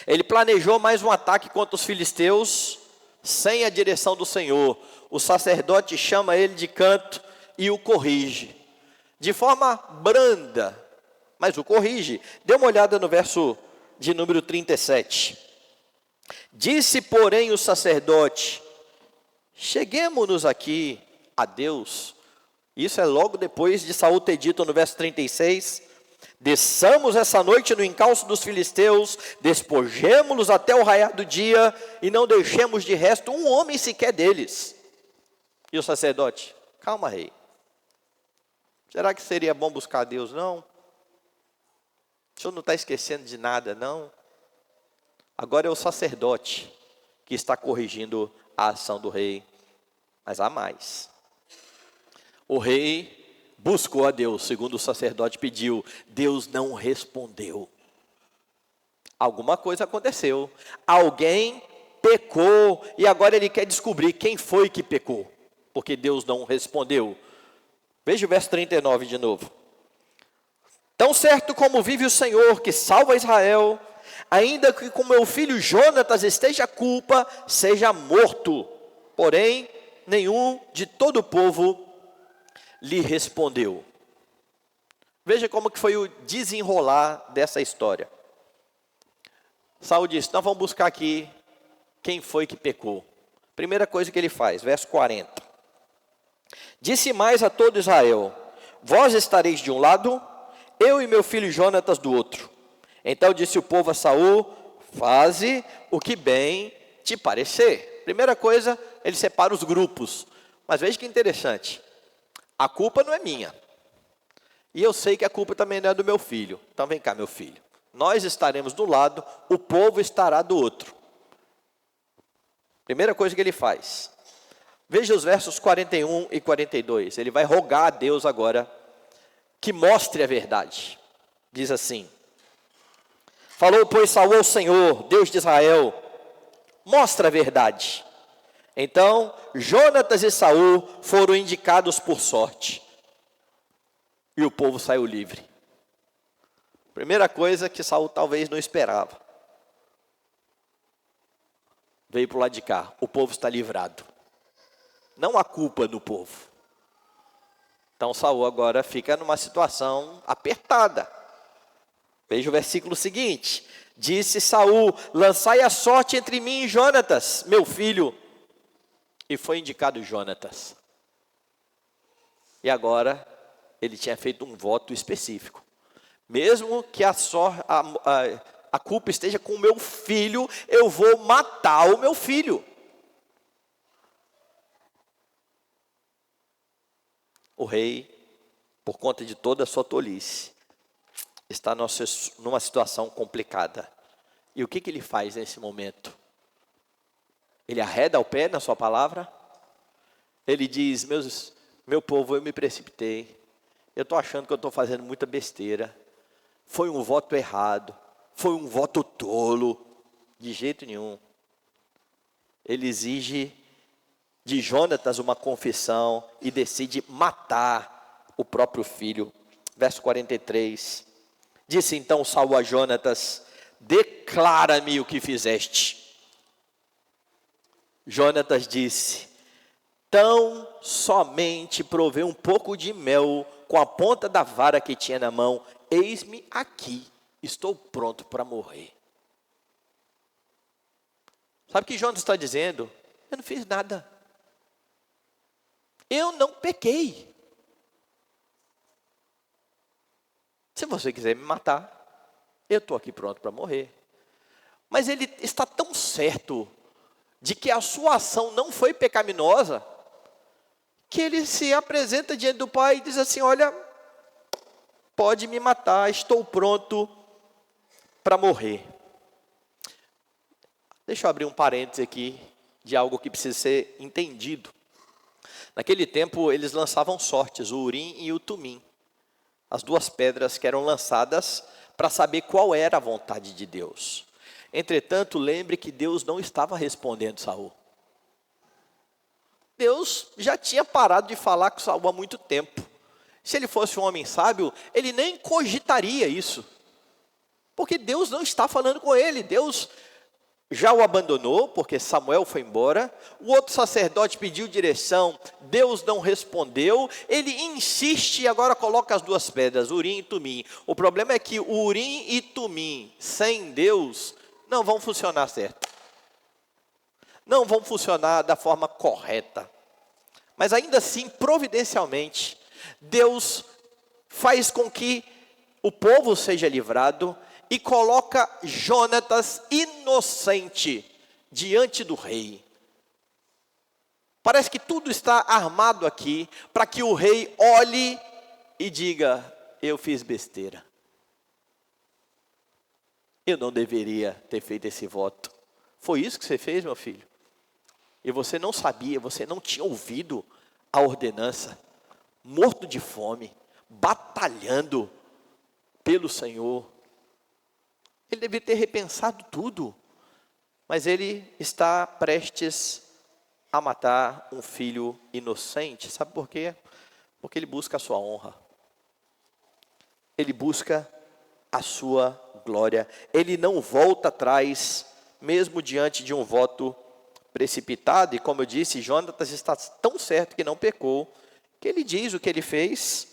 ele planejou mais um ataque contra os filisteus, sem a direção do Senhor. O sacerdote chama ele de canto e o corrige, de forma branda, mas o corrige. Dê uma olhada no verso de número 37. Disse, porém, o sacerdote: cheguemo-nos aqui a Deus. Isso é logo depois de Saul ter dito no verso 36, desçamos essa noite no encalço dos filisteus, despojemo-los até o raiar do dia, e não deixemos de resto um homem sequer deles. E o sacerdote: calma, rei, será que seria bom buscar a Deus? Não. O senhor não está esquecendo de nada, não? Agora é o sacerdote que está corrigindo a ação do rei. Mas há mais. O rei buscou a Deus, segundo o sacerdote pediu. Deus não respondeu. Alguma coisa aconteceu. Alguém pecou e agora ele quer descobrir quem foi que pecou, porque Deus não respondeu. Veja o verso 39 de novo. Tão certo como vive o Senhor, que salva Israel, ainda que com meu filho Jonatas esteja a culpa, seja morto. Porém, nenhum de todo o povo lhe respondeu. Veja como que foi o desenrolar dessa história. Saul disse: nós vamos buscar aqui quem foi que pecou. Primeira coisa que ele faz, verso 40. Disse mais a todo Israel: vós estareis de um lado, eu e meu filho Jonatas do outro. Então disse o povo a Saul: faze o que bem te parecer. Primeira coisa, ele separa os grupos. Mas veja que interessante. A culpa não é minha. E eu sei que a culpa também não é do meu filho. Então vem cá, meu filho. Nós estaremos do lado, o povo estará do outro. Primeira coisa que ele faz. Veja os versos 41 e 42. Ele vai rogar a Deus agora que mostre a verdade. Diz assim: falou, pois, Saul ao Senhor, Deus de Israel: mostra a verdade. Então, Jonatas e Saul foram indicados por sorte. E o povo saiu livre. Primeira coisa que Saul talvez não esperava. Veio para o lado de cá. O povo está livrado. Não há culpa no povo. Então Saul agora fica numa situação apertada. Veja o versículo seguinte. Disse Saul: lançai a sorte entre mim e Jonatas, meu filho. E foi indicado Jonatas. E agora ele tinha feito um voto específico. Mesmo que a culpa esteja com o meu filho, eu vou matar o meu filho. o rei, por conta de toda a sua tolice, está numa situação complicada. E o que ele faz nesse momento? Ele arreda o pé na sua palavra? Ele diz, meu povo, eu me precipitei. Eu estou achando que eu estou fazendo muita besteira. Foi um voto errado. Foi um voto tolo. De jeito nenhum. Ele exige de Jonatas uma confissão e decide matar o próprio filho. Verso 43. Disse então Saul a Jonatas, declara-me o que fizeste. Jonatas disse, tão somente provei um pouco de mel com a ponta da vara que tinha na mão. Eis-me aqui, estou pronto para morrer. Sabe o que Jonatas está dizendo? Eu não fiz nada. Eu não pequei. Se você quiser me matar, eu estou aqui pronto para morrer. Mas ele está tão certo de que a sua ação não foi pecaminosa, que ele se apresenta diante do pai e diz assim, olha, pode me matar, estou pronto para morrer. Deixa eu abrir um parênteses aqui, de algo que precisa ser entendido. Naquele tempo, eles lançavam sortes, o Urim e o Tumim. As duas pedras que eram lançadas para saber qual era a vontade de Deus. Entretanto, lembre que Deus não estava respondendo Saul. Deus já tinha parado de falar com Saul há muito tempo. Se ele fosse um homem sábio, ele nem cogitaria isso. Porque Deus não está falando com ele. Deus já o abandonou, porque Samuel foi embora. O outro sacerdote pediu direção, Deus não respondeu. Ele insiste e agora coloca as duas pedras, Urim e Tumim. O problema é que o Urim e Tumim, sem Deus, não vão funcionar certo. Não vão funcionar da forma correta. Mas ainda assim, providencialmente, Deus faz com que o povo seja livrado e coloca Jonatas inocente diante do rei. Parece que tudo está armado aqui para que o rei olhe e diga, eu fiz besteira. Eu não deveria ter feito esse voto. Foi isso que você fez, meu filho? E você não sabia, você não tinha ouvido a ordenança, morto de fome, batalhando pelo Senhor. Ele devia ter repensado tudo, mas ele está prestes a matar um filho inocente. Sabe por quê? Porque ele busca a sua honra. Ele busca a sua glória. Ele não volta atrás, mesmo diante de um voto precipitado. E como eu disse, Jonatas está tão certo que não pecou, que ele diz o que ele fez.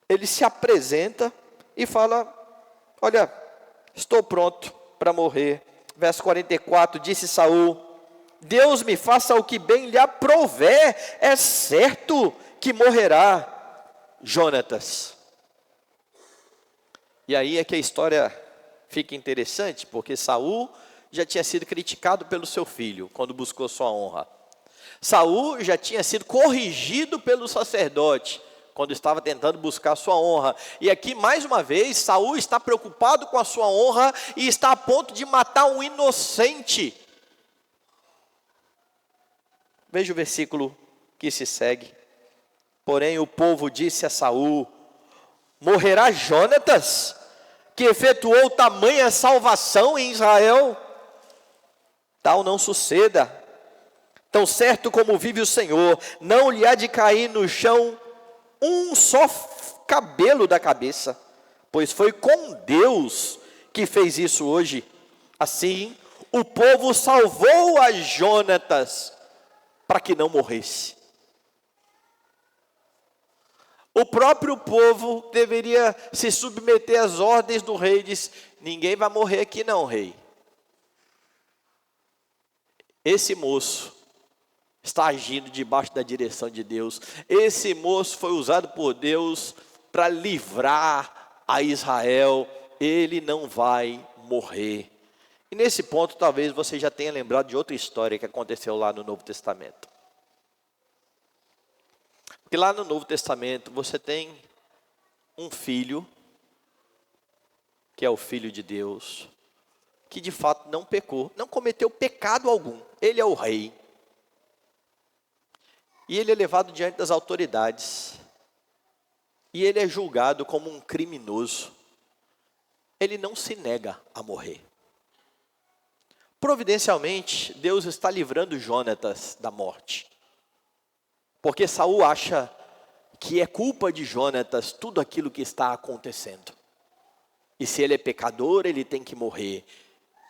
Ele se apresenta e fala, olha, estou pronto para morrer. Verso 44, disse Saul, Deus me faça o que bem lhe aprouver, é certo que morrerá Jonatas. E aí é que a história fica interessante, porque Saul já tinha sido criticado pelo seu filho, quando buscou sua honra. Saul já tinha sido corrigido pelo sacerdote, quando estava tentando buscar sua honra. E aqui, mais uma vez, Saul está preocupado com a sua honra e está a ponto de matar um inocente. Veja o versículo que se segue. Porém, o povo disse a Saul, morrerá Jonatas, que efetuou tamanha salvação em Israel? Tal não suceda. Tão certo como vive o Senhor, não lhe há de cair no chão um só cabelo da cabeça, pois foi com Deus que fez isso hoje. Assim, o povo salvou a Jonatas para que não morresse. O próprio povo deveria se submeter às ordens do rei, diz, ninguém vai morrer aqui não, rei. Esse moço está agindo debaixo da direção de Deus. Esse moço foi usado por Deus para livrar a Israel. Ele não vai morrer. E nesse ponto, talvez você já tenha lembrado de outra história que aconteceu lá no Novo Testamento. Porque lá no Novo Testamento você tem um filho, que é o Filho de Deus, que de fato não pecou, não cometeu pecado algum. Ele é o rei. E ele é levado diante das autoridades. E ele é julgado como um criminoso. Ele não se nega a morrer. Providencialmente, Deus está livrando Jonatas da morte. Porque Saul acha que é culpa de Jonatas tudo aquilo que está acontecendo. E se ele é pecador, ele tem que morrer.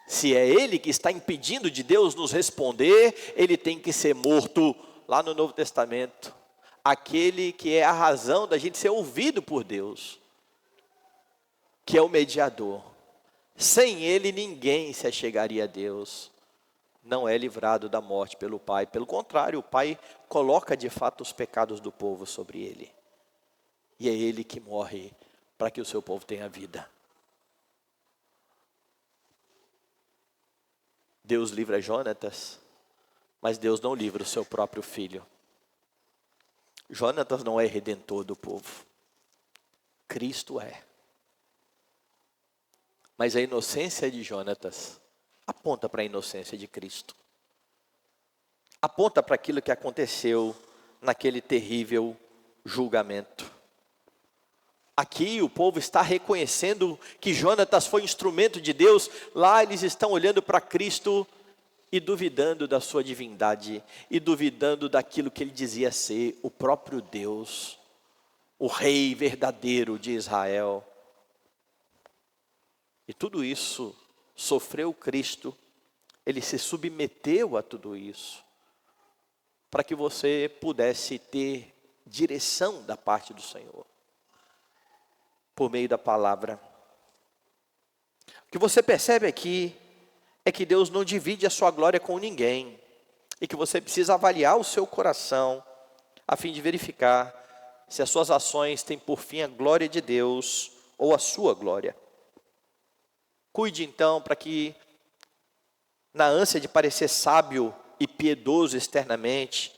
Se é ele que está impedindo de Deus nos responder, ele tem que ser morto. Lá no Novo Testamento, aquele que é a razão da gente ser ouvido por Deus, que é o mediador. Sem ele ninguém se achegaria a Deus. Não é livrado da morte pelo Pai. Pelo contrário, o Pai coloca de fato os pecados do povo sobre ele. E é ele que morre para que o seu povo tenha vida. Deus livra Jonatas, mas Deus não livra o seu próprio filho. Jonatas não é redentor do povo. Cristo é. Mas a inocência de Jonatas aponta para a inocência de Cristo. Aponta para aquilo que aconteceu naquele terrível julgamento. Aqui o povo está reconhecendo que Jonatas foi instrumento de Deus. Lá eles estão olhando para Cristo e duvidando da sua divindade, e duvidando daquilo que ele dizia ser o próprio Deus, o rei verdadeiro de Israel. E tudo isso sofreu Cristo, ele se submeteu a tudo isso, para que você pudesse ter direção da parte do Senhor, por meio da palavra. O que você percebe aqui é que Deus não divide a sua glória com ninguém, e que você precisa avaliar o seu coração, a fim de verificar se as suas ações têm por fim a glória de Deus, ou a sua glória. Cuide então para que, na ânsia de parecer sábio e piedoso externamente,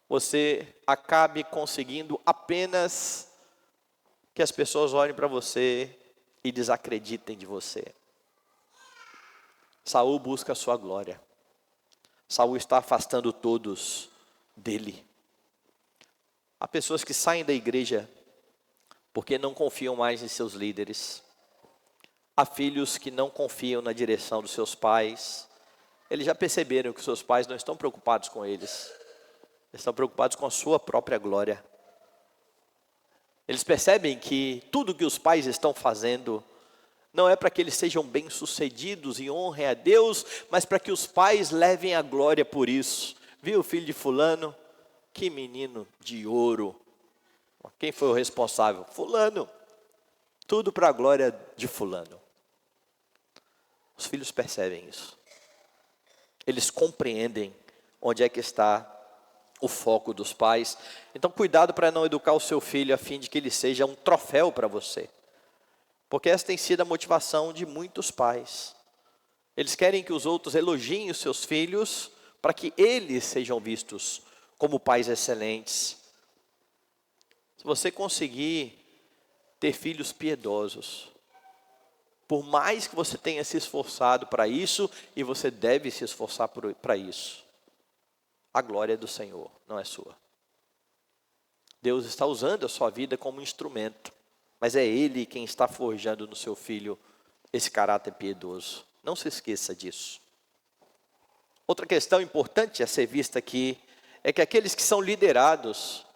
você acabe conseguindo apenas que as pessoas olhem para você e desacreditem de você. Saul busca a sua glória. Saul está afastando todos dele. Há pessoas que saem da igreja porque não confiam mais em seus líderes. Há filhos que não confiam na direção dos seus pais. Eles já perceberam que seus pais não estão preocupados com eles. Eles estão preocupados com a sua própria glória. Eles percebem que tudo que os pais estão fazendo não é para que eles sejam bem-sucedidos e honrem a Deus, mas para que os pais levem a glória por isso. Viu o filho de fulano? Que menino de ouro. Quem foi o responsável? Fulano. Tudo para a glória de fulano. Os filhos percebem isso. Eles compreendem onde é que está o foco dos pais. Então cuidado para não educar o seu filho a fim de que ele seja um troféu para você. Porque essa tem sido a motivação de muitos pais. Eles querem que os outros elogiem os seus filhos para que eles sejam vistos como pais excelentes. Se você conseguir ter filhos piedosos, por mais que você tenha se esforçado para isso, e você deve se esforçar para isso, a glória é do Senhor, não é sua. Deus está usando a sua vida como instrumento, mas é Ele quem está forjando no seu filho esse caráter piedoso. Não se esqueça disso. Outra questão importante a ser vista aqui é que aqueles que são liderados,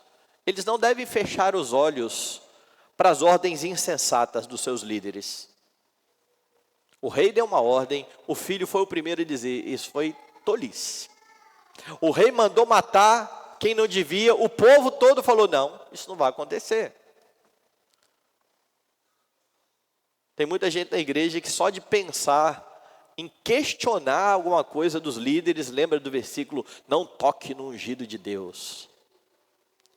eles não devem fechar os olhos para as ordens insensatas dos seus líderes. O rei deu uma ordem, o filho foi o primeiro a dizer, isso foi tolice. O rei mandou matar quem não devia, o povo todo falou, não, isso não vai acontecer. Tem muita gente na igreja que só de pensar em questionar alguma coisa dos líderes, lembra do versículo, não toque no ungido de Deus.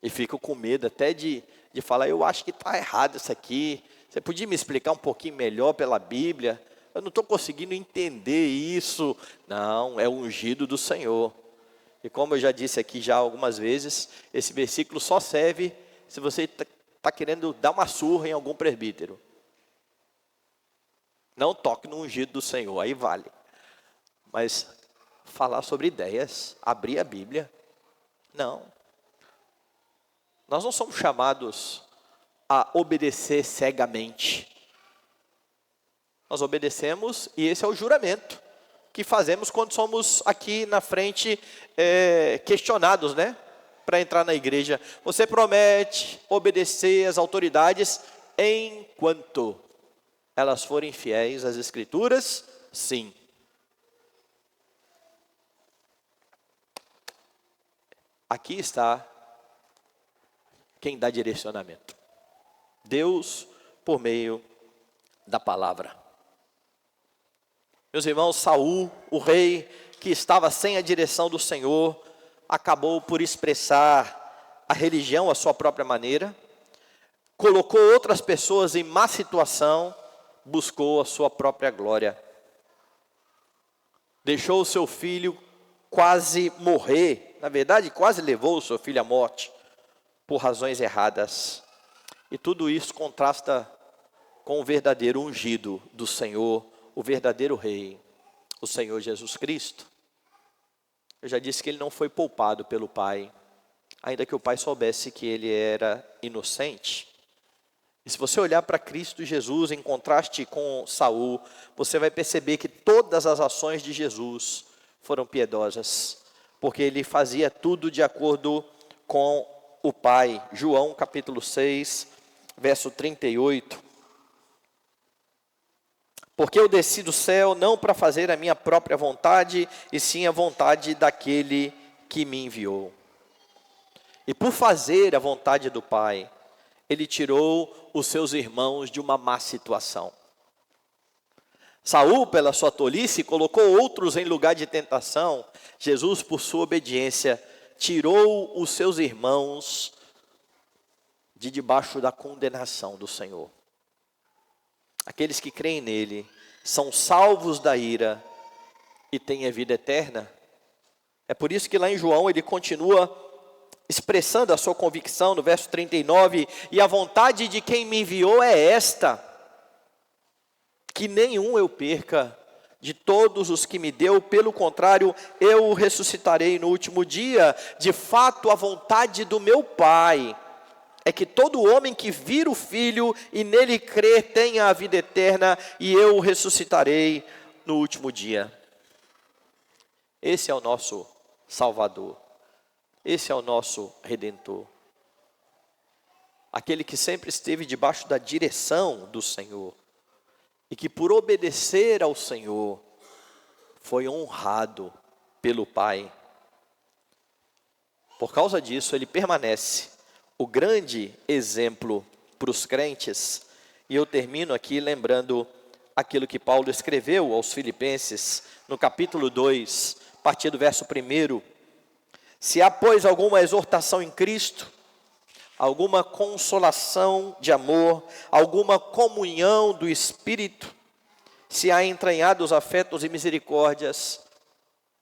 E fica com medo até de falar, eu acho que está errado isso aqui, você podia me explicar um pouquinho melhor pela Bíblia? Eu não estou conseguindo entender isso. Não, é o ungido do Senhor. E como eu já disse aqui já algumas vezes, esse versículo só serve se você está querendo dar uma surra em algum presbítero. Não toque no ungido do Senhor, aí vale. Mas falar sobre ideias, abrir a Bíblia, não. Nós não somos chamados a obedecer cegamente. Nós obedecemos e esse é o juramento que fazemos quando somos aqui na frente questionados, né? Para entrar na igreja. Você promete obedecer às autoridades enquanto elas forem fiéis às Escrituras? Sim. Aqui está quem dá direcionamento. Deus por meio da palavra. Meus irmãos, Saul, o rei que estava sem a direção do Senhor, acabou por expressar a religião à sua própria maneira, colocou outras pessoas em má situação, buscou a sua própria glória. Deixou o seu filho quase morrer, na verdade quase levou o seu filho à morte, por razões erradas. E tudo isso contrasta com o verdadeiro ungido do Senhor, o verdadeiro rei, o Senhor Jesus Cristo. Eu já disse que ele não foi poupado pelo Pai, ainda que o Pai soubesse que ele era inocente. E se você olhar para Cristo Jesus em contraste com Saul, você vai perceber que todas as ações de Jesus foram piedosas, porque ele fazia tudo de acordo com o Pai. João capítulo 6, verso 38. Porque eu desci do céu não para fazer a minha própria vontade, e sim a vontade daquele que me enviou. E por fazer a vontade do Pai, ele tirou os seus irmãos de uma má situação. Saul, pela sua tolice, colocou outros em lugar de tentação. Jesus, por sua obediência, tirou os seus irmãos de debaixo da condenação do Senhor. Aqueles que creem nele são salvos da ira e têm a vida eterna. É por isso que lá em João ele continua expressando a sua convicção no verso 39, e a vontade de quem me enviou é esta, que nenhum eu perca de todos os que me deu, pelo contrário, eu o ressuscitarei no último dia. De fato, a vontade do meu Pai é que todo homem que vir o Filho e nele crer tenha a vida eterna, e eu o ressuscitarei no último dia. Esse é o nosso Salvador. Esse é o nosso Redentor. Aquele que sempre esteve debaixo da direção do Senhor, e que por obedecer ao Senhor, foi honrado pelo Pai. Por causa disso, ele permanece o grande exemplo para os crentes. E eu termino aqui lembrando aquilo que Paulo escreveu aos Filipenses, no capítulo 2, a partir do verso 1. Se há, pois, alguma exortação em Cristo, alguma consolação de amor, alguma comunhão do Espírito, se há entranhados afetos e misericórdias,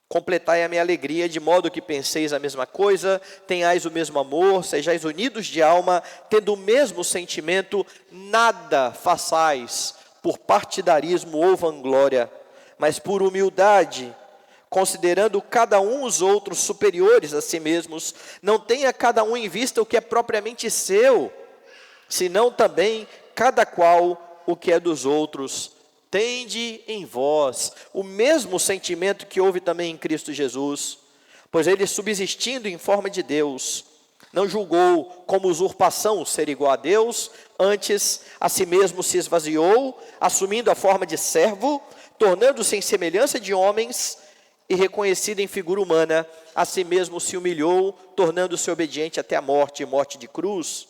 completai a minha alegria, de modo que penseis a mesma coisa, tenhais o mesmo amor, sejais unidos de alma, tendo o mesmo sentimento, nada façais por partidarismo ou vanglória, mas por humildade, considerando cada um os outros superiores a si mesmos. Não tenha cada um em vista o que é propriamente seu, senão também cada qual o que é dos outros. Tende em vós o mesmo sentimento que houve também em Cristo Jesus, pois ele, subsistindo em forma de Deus, não julgou como usurpação ser igual a Deus, antes a si mesmo se esvaziou, assumindo a forma de servo, tornando-se em semelhança de homens, e reconhecido em figura humana, a si mesmo se humilhou, tornando-se obediente até a morte, e morte de cruz.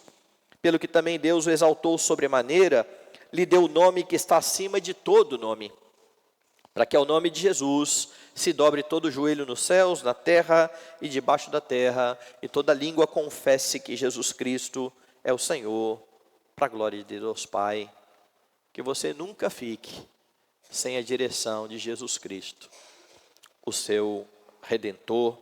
Pelo que também Deus o exaltou sobremaneira, lhe deu o nome que está acima de todo nome, para que ao nome de Jesus se dobre todo o joelho nos céus, na terra e debaixo da terra, e toda língua confesse que Jesus Cristo é o Senhor, para a glória de Deus Pai. Que você nunca fique sem a direção de Jesus Cristo, o seu Redentor,